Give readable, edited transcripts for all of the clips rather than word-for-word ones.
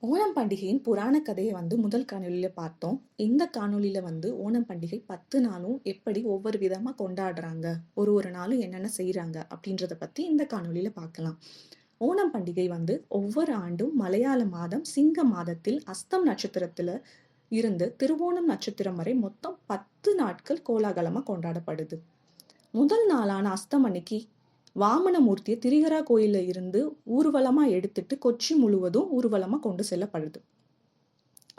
ஓணம் பண்டிகையின் புராண கதையை முதல் காணொளியில பார்த்தோம். இந்த காணொளியில ஓணம் பண்டிகை 10 நாளும் எப்படி ஒவ்வொரு விதமா கொண்டாடுறாங்க, ஒரு நாளும் என்னென்ன செய்றாங்க அப்படின்றத பத்தி இந்த காணொளியில பார்க்கலாம். ஓணம் பண்டிகை ஒவ்வொரு ஆண்டும் மலையாள மாதம் சிங்க மாதத்தில் அஸ்தம் நட்சத்திரத்துல இருந்து திருவோணம் நட்சத்திரம் வரை மொத்தம் 10 நாட்கள் கோலாகலமா கொண்டாடப்படுது. முதல் நாளான அஸ்தம் அன்னைக்கு வாமனமூர்த்தியை திரிகரா கோயில்ல இருந்து ஊர்வலமா எடுத்துட்டு கொச்சி முழுவதும் ஊர்வலமா கொண்டு செல்லப்படுது.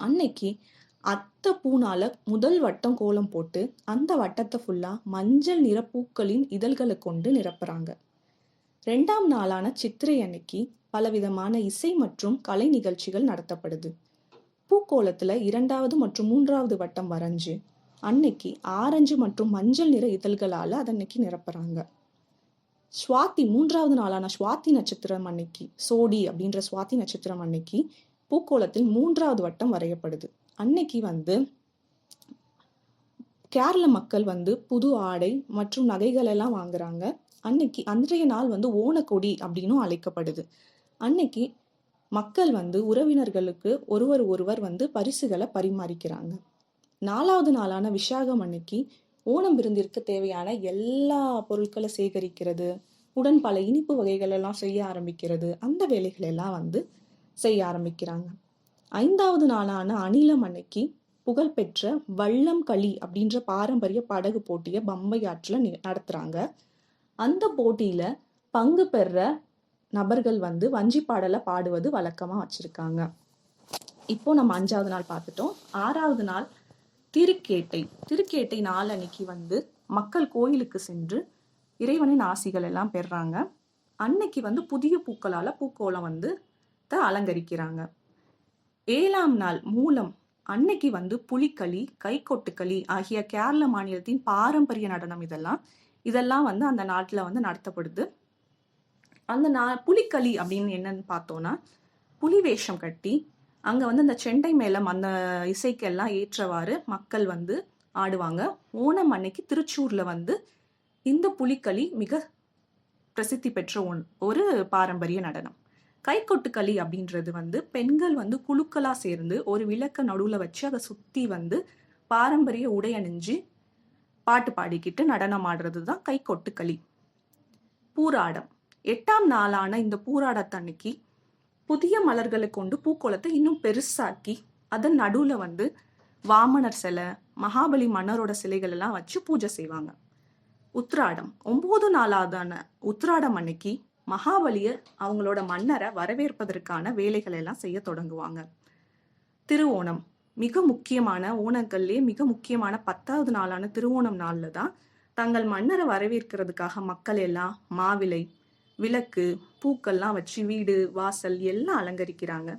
அன்னைக்கு அத்தை பூனால முதல் வட்டம் கோலம் போட்டு அந்த வட்டத்தை ஃபுல்லா மஞ்சள் நிற பூக்களின் இதழ்களை கொண்டு நிரப்புறாங்க. 2ஆம் நாளான சித்திரை அன்னைக்கு பலவிதமான இசை மற்றும் கலை நிகழ்ச்சிகள் நடத்தப்படுது. பூக்கோலத்துல 2வது மற்றும் 3வது வட்டம் வரைஞ்சு அன்னைக்கு ஆரஞ்சு மற்றும் மஞ்சள் நிற இதழ்களால அதன்னைக்கு நிரப்புறாங்க. சுவாதி 3வது நாளான சுவாதி நட்சத்திரம் அன்னைக்கு சோடி அப்படின்ற சுவாதி நட்சத்திரம் அன்னைக்கு பூக்கோளத்தில் 3வது வட்டம் வரையப்படுது. அன்னைக்கு கேரள மக்கள் புது ஆடை மற்றும் நகைகள் எல்லாம் வாங்குறாங்க. அன்னைக்கு அன்றைய நாள் ஓணக்கொடி அப்படின்னும் அழைக்கப்படுது. அன்னைக்கு மக்கள் உறவினர்களுக்கு ஒருவர் பரிசுகளை பரிமாறிக்கிறாங்க. 4வது நாளான விசாகம் அன்னைக்கு ஓணம் விருந்திற்கு தேவையான எல்லா பொருட்களை சேகரிக்கிறது, உடன் பல இனிப்பு வகைகள் எல்லாம் செய்ய ஆரம்பிக்கிறது, அந்த வேலைகள் எல்லாம் செய்ய ஆரம்பிக்கிறாங்க. 5வது நாளான அணிலம் அன்னைக்கு புகழ்பெற்ற வள்ளம் களி அப்படின்ற பாரம்பரிய படகு போட்டியை பம்பை ஆற்றுல நடத்துறாங்க. அந்த போட்டியில பங்கு பெற நபர்கள் வஞ்சி பாடலை பாடுவது வழக்கமா வச்சிருக்காங்க. இப்போ நம்ம 5வது நாள் பார்த்துட்டோம். 6வது நாள் திருக்கேட்டை நாள் அன்னைக்கு மக்கள் கோயிலுக்கு சென்று இறைவனின் ஆசிகள் எல்லாம் பெறாங்க. அன்னைக்கு புதிய பூக்களால பூக்கோலம் அலங்கரிக்கிறாங்க. 7ஆம் நாள் மூலம் அன்னைக்கு புலிக்களி, கைகொட்டுக்களி ஆகிய கேரள மாநிலத்தின் பாரம்பரிய நடனம் இதெல்லாம் அந்த நாட்டுல நடத்தப்படுது. அந்த புலிக்களி அப்படின்னு என்னன்னு பார்த்தோம்னா, புலி வேஷம் கட்டி அங்க அந்த செண்டை மேளம் அந்த இசைக்கெல்லாம் ஏற்றவாறு மக்கள் ஆடுவாங்க. ஓணம் அன்னைக்கு திருச்சூர்ல இந்த புலிக்களி மிக பிரசித்தி பெற்ற ஒரு பாரம்பரிய நடனம். கைகொட்டுக்களி அப்படின்றது பெண்கள் குழுக்களா சேர்ந்து ஒரு விளக்க நடுவுல வச்சு அதை சுத்தி பாரம்பரிய உடை அணிஞ்சு பாட்டு பாடிக்கிட்டு நடனம் ஆடுறதுதான் கைகொட்டுக்களி. பூராடம் 8ஆம் நாளான இந்த பூராடத்தன்னைக்கு புதிய மலர்களை கொண்டு பூக்கோளத்தை இன்னும் பெருசாக்கி அதன் நடுவுல வாமனர் சிலை, மகாபலி மன்னரோட சிலைகள் எல்லாம் வச்சு பூஜை செய்வாங்க. உத்ராடம் 9 நாளான உத்ராடம் அன்னைக்கு மகாபலியர் அவங்களோட மன்னரை வரவேற்பதற்கான வேலைகள் எல்லாம் செய்ய தொடங்குவாங்க. திருவோணம் மிக முக்கியமான ஓணங்கள்லயே மிக முக்கியமான 10வது நாளான திருவோணம் நாள்ல தான் தங்கள் மன்னரை வரவேற்கிறதுக்காக மக்கள் எல்லாம் மாவிலை, விளக்கு, பூக்கள்லாம் வச்சு வீடு வாசல் எல்லாம் அலங்கரிக்கிறாங்க.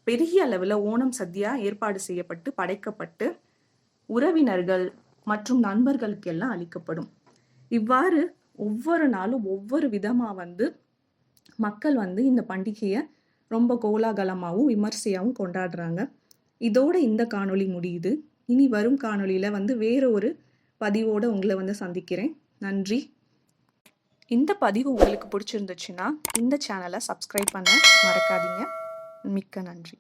பெரிய அளவுல ஓணம் சத்யா ஏற்பாடு செய்யப்பட்டு படைக்கப்பட்டு உறவினர்கள் மற்றும் நண்பர்களுக்கு எல்லாம் அளிக்கப்படும். இவ்வாறு ஒவ்வொரு நாளும் ஒவ்வொரு விதமா மக்கள் இந்த பண்டிகையை ரொம்ப கோலாகலமாகவும் விமர்சையாகவும் கொண்டாடுறாங்க. இதோட இந்த காணொளி முடியுது. இனி வரும் காணொளியில வேற ஒரு பதிவோட உங்களை சந்திக்கிறேன். நன்றி. இந்த பதிவு உங்களுக்கு பிடிச்சிருந்துச்சுன்னா இந்த சேனலை சப்ஸ்கிரைப் பண்ண மறக்காதீங்க. மிக்க நன்றி.